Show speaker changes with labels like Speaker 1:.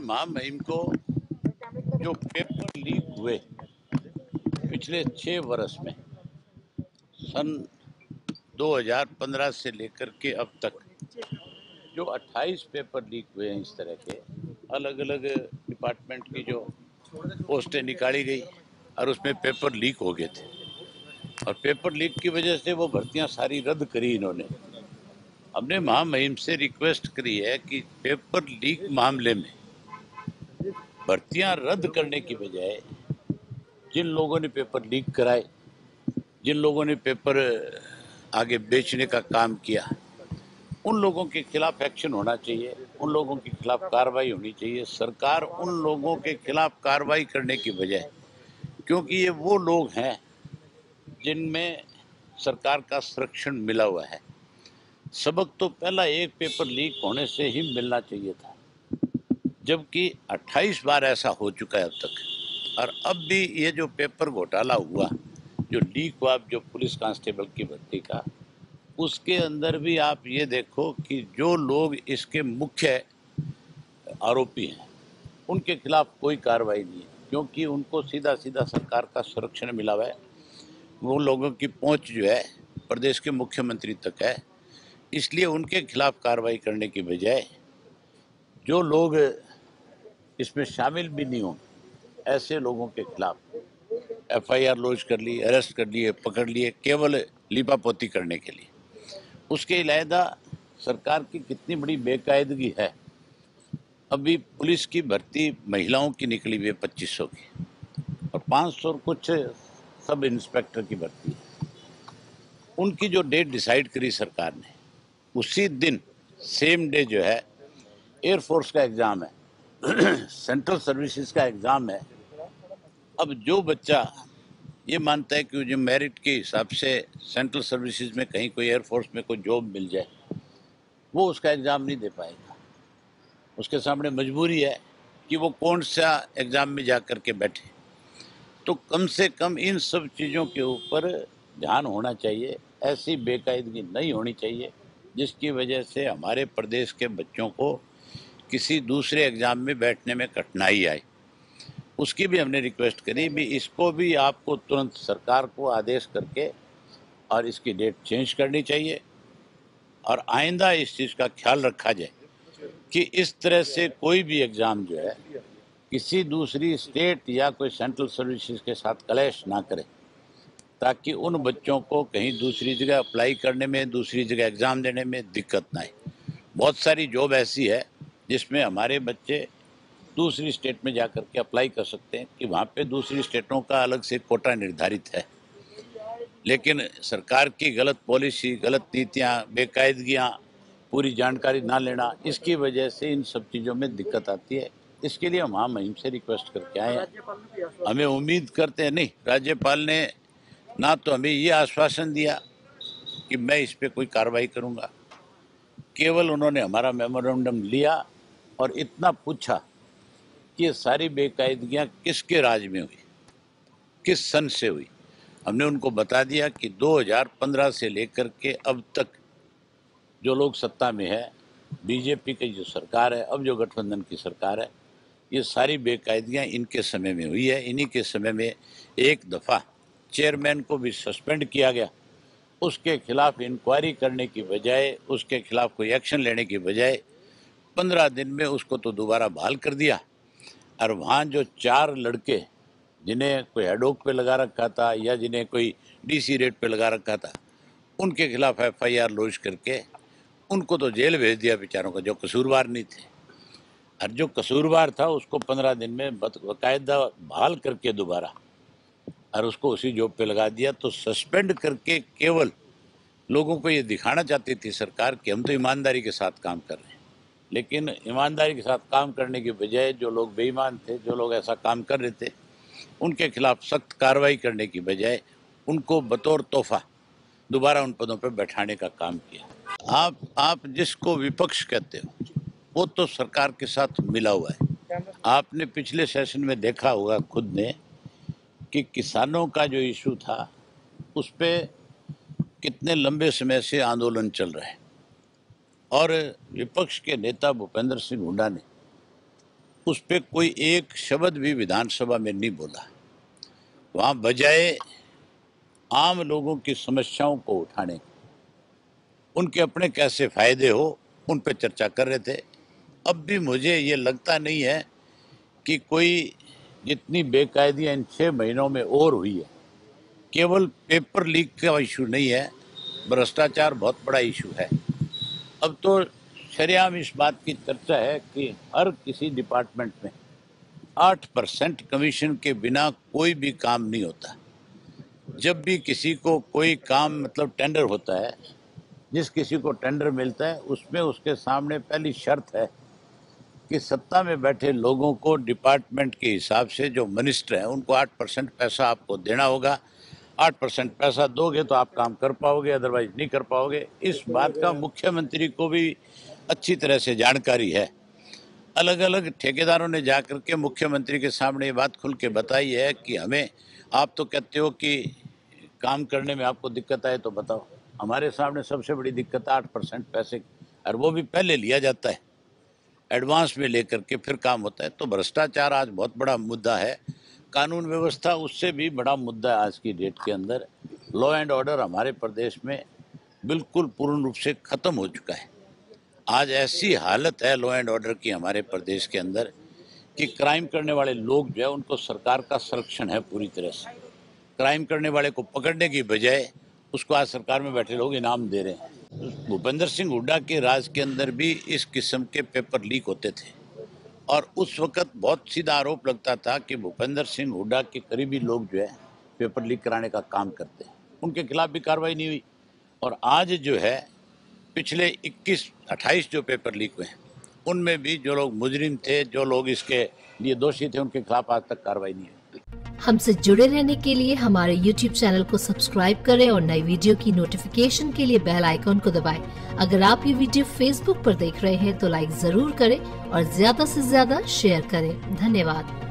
Speaker 1: महामहिम को जो पेपर लीक हुए पिछले 6 वर्ष में, सन 2015 से लेकर के अब तक जो 28 पेपर लीक हुए हैं, इस तरह के अलग अलग डिपार्टमेंट की जो पोस्टें निकाली गई और उसमें पेपर लीक हो गए थे और पेपर लीक की वजह से वो भर्तियां सारी रद्द करी इन्होंने। हमने महामहिम से रिक्वेस्ट करी है कि पेपर लीक मामले में भर्तियां रद्द करने की बजाय जिन लोगों ने पेपर लीक कराए, जिन लोगों ने पेपर आगे बेचने का काम किया, उन लोगों के खिलाफ एक्शन होना चाहिए, उन लोगों के खिलाफ कार्रवाई होनी चाहिए। सरकार उन लोगों के खिलाफ कार्रवाई करने की बजाय, क्योंकि ये वो लोग हैं जिनमें सरकार का संरक्षण मिला हुआ है, सबक तो पहला एक पेपर लीक होने से ही मिलना चाहिए था, जबकि 28 बार ऐसा हो चुका है अब तक। और अब भी ये जो पेपर घोटाला हुआ, जो लीक हुआ जो पुलिस कांस्टेबल की भर्ती का, उसके अंदर भी आप ये देखो कि जो लोग इसके मुख्य आरोपी हैं उनके खिलाफ कोई कार्रवाई नहीं है, क्योंकि उनको सीधा सीधा सरकार का संरक्षण मिला हुआ है। वो लोगों की पहुंच जो है प्रदेश के मुख्यमंत्री तक है, इसलिए उनके खिलाफ कार्रवाई करने की बजाय जो लोग इसमें शामिल भी नहीं हों, ऐसे लोगों के खिलाफ FIR लॉन्च कर ली, अरेस्ट कर लिए, पकड़ लिए, केवल लीपापोती करने के लिए। उसके अलावा सरकार की कितनी बड़ी बेकायदगी है। अभी पुलिस की भर्ती महिलाओं की निकली हुई है 2500 की और 500 कुछ सब इंस्पेक्टर की भर्ती है। उनकी जो डेट डिसाइड करी सरकार ने, उसी दिन सेम डे जो है एयरफोर्स का एग्ज़ाम है, सेंट्रल सर्विसेज का एग्ज़ाम है। अब जो बच्चा ये मानता है कि जो मेरिट के हिसाब से सेंट्रल सर्विसेज में कहीं कोई एयरफोर्स में कोई जॉब मिल जाए, वो उसका एग्ज़ाम नहीं दे पाएगा। उसके सामने मजबूरी है कि वो कौन सा एग्ज़ाम में जा कर के बैठे। तो कम से कम इन सब चीज़ों के ऊपर ध्यान होना चाहिए, ऐसी बेकायदगी नहीं होनी चाहिए जिसकी वजह से हमारे प्रदेश के बच्चों को किसी दूसरे एग्ज़ाम में बैठने में कठिनाई आए। उसकी भी हमने रिक्वेस्ट करी भी, इसको भी आपको तुरंत सरकार को आदेश करके और इसकी डेट चेंज करनी चाहिए और आइंदा इस चीज़ का ख्याल रखा जाए कि इस तरह से कोई भी एग्ज़ाम जो है किसी दूसरी स्टेट या कोई सेंट्रल सर्विसेज के साथ क्लैश ना करे, ताकि उन बच्चों को कहीं दूसरी जगह अप्लाई करने में, दूसरी जगह एग्ज़ाम देने में दिक्कत ना आए। बहुत सारी जॉब ऐसी है जिसमें हमारे बच्चे दूसरी स्टेट में जाकर के अप्लाई कर सकते हैं कि वहाँ पे दूसरी स्टेटों का अलग से कोटा निर्धारित है, लेकिन सरकार की गलत पॉलिसी, गलत नीतियाँ, बेकायदगियाँ, पूरी जानकारी ना लेना, इसकी वजह से इन सब चीज़ों में दिक्कत आती है। इसके लिए हम महामहिम से रिक्वेस्ट करके आए हैं। हमें उम्मीद करते हैं, नहीं, राज्यपाल ने ना तो हमें ये आश्वासन दिया कि मैं इस पर कोई कार्रवाई करूँगा, केवल उन्होंने हमारा मेमोरेंडम लिया और इतना पूछा कि ये सारी बेकायदगियाँ किसके राज में हुई, किस सन से हुई। हमने उनको बता दिया कि 2015 से लेकर के अब तक जो लोग सत्ता में है, बीजेपी की जो सरकार है, अब जो गठबंधन की सरकार है, ये सारी बेकायदगियाँ इनके समय में हुई है। इन्हीं के समय में एक दफ़ा चेयरमैन को भी सस्पेंड किया गया, उसके खिलाफ इंक्वायरी करने की बजाय, उसके खिलाफ कोई एक्शन लेने की बजाय 15 दिन में उसको तो दोबारा बहाल कर दिया। और वहाँ जो 4 लड़के जिन्हें कोई हेडोक पे लगा रखा था या जिन्हें कोई DC रेट पे लगा रखा था, उनके खिलाफ FIR लॉन्च करके उनको तो जेल भेज दिया बेचारों को, जो कसूरवार नहीं थे। और जो कसूरवार था उसको 15 दिन में बाकायदा बहाल करके दोबारा और उसको उसी जॉब पे लगा दिया। तो सस्पेंड करके केवल लोगों को ये दिखाना चाहती थी सरकार कि हम तो ईमानदारी के साथ काम कर रहे हैं, लेकिन ईमानदारी के साथ काम करने की बजाय जो लोग बेईमान थे, जो लोग ऐसा काम कर रहे थे, उनके खिलाफ सख्त कार्रवाई करने की बजाय उनको बतौर तोहफा दोबारा उन पदों पर बैठाने का काम किया। आप जिसको विपक्ष कहते हो, वो तो सरकार के साथ मिला हुआ है। आपने पिछले सेशन में देखा होगा खुद ने कि किसानों का जो इशू था उस पे कितने लंबे समय से आंदोलन चल रहे हैं और विपक्ष के नेता भूपेंद्र सिंह हुड्डा ने उस पर कोई एक शब्द भी विधानसभा में नहीं बोला। वहाँ बजाय आम लोगों की समस्याओं को उठाने, उनके अपने कैसे फायदे हो, उन पर चर्चा कर रहे थे। अब भी मुझे ये लगता नहीं है कि कोई जितनी बेकायदियाँ इन 6 महीनों में और हुई है, केवल पेपर लीक का इशू नहीं है, भ्रष्टाचार बहुत बड़ा इशू है। अब तो शरेआम इस बात की चर्चा है कि हर किसी डिपार्टमेंट में 8% कमीशन के बिना कोई भी काम नहीं होता। जब भी किसी को कोई काम मतलब टेंडर होता है, जिस किसी को टेंडर मिलता है उसमें उसके सामने पहली शर्त है कि सत्ता में बैठे लोगों को डिपार्टमेंट के हिसाब से जो मिनिस्टर हैं उनको 8% पैसा आपको देना होगा। 8% पैसा दोगे तो आप काम कर पाओगे, अदरवाइज नहीं कर पाओगे। इस बात का मुख्यमंत्री को भी अच्छी तरह से जानकारी है। अलग अलग ठेकेदारों ने जाकर के मुख्यमंत्री के सामने ये बात खुल के बताई है कि हमें, आप तो कहते हो कि काम करने में आपको दिक्कत आए तो बताओ। हमारे सामने सबसे बड़ी दिक्कत 8% पैसे, और वो भी पहले लिया जाता है, एडवांस में लेकर के फिर काम होता है। तो भ्रष्टाचार आज बहुत बड़ा मुद्दा है। कानून व्यवस्था उससे भी बड़ा मुद्दा है आज की डेट के अंदर। लॉ एंड ऑर्डर हमारे प्रदेश में बिल्कुल पूर्ण रूप से ख़त्म हो चुका है। आज ऐसी हालत है लॉ एंड ऑर्डर की हमारे प्रदेश के अंदर कि क्राइम करने वाले लोग जो है उनको सरकार का संरक्षण है पूरी तरह से। क्राइम करने वाले को पकड़ने की बजाय उसको आज सरकार में बैठे लोग इनाम दे रहे हैं। भूपेंद्र सिंह हुड्डा के राज के अंदर भी इस किस्म के पेपर लीक होते थे और उस वक्त बहुत सीधा आरोप लगता था कि भूपेंद्र सिंह हुड्डा के करीबी लोग जो है पेपर लीक कराने का काम करते हैं। उनके खिलाफ भी कार्रवाई नहीं हुई। और आज जो है पिछले 21-28 जो पेपर लीक हुए हैं उनमें भी जो लोग मुजरिम थे, जो लोग इसके लिए दोषी थे, उनके खिलाफ आज तक कार्रवाई नहीं हुई।
Speaker 2: हमसे जुड़े रहने के लिए हमारे YouTube चैनल को सब्सक्राइब करें और नई वीडियो की नोटिफिकेशन के लिए बेल आइकॉन को दबाएं। अगर आप ये वीडियो Facebook पर देख रहे हैं तो लाइक जरूर करें और ज्यादा से ज्यादा शेयर करें। धन्यवाद।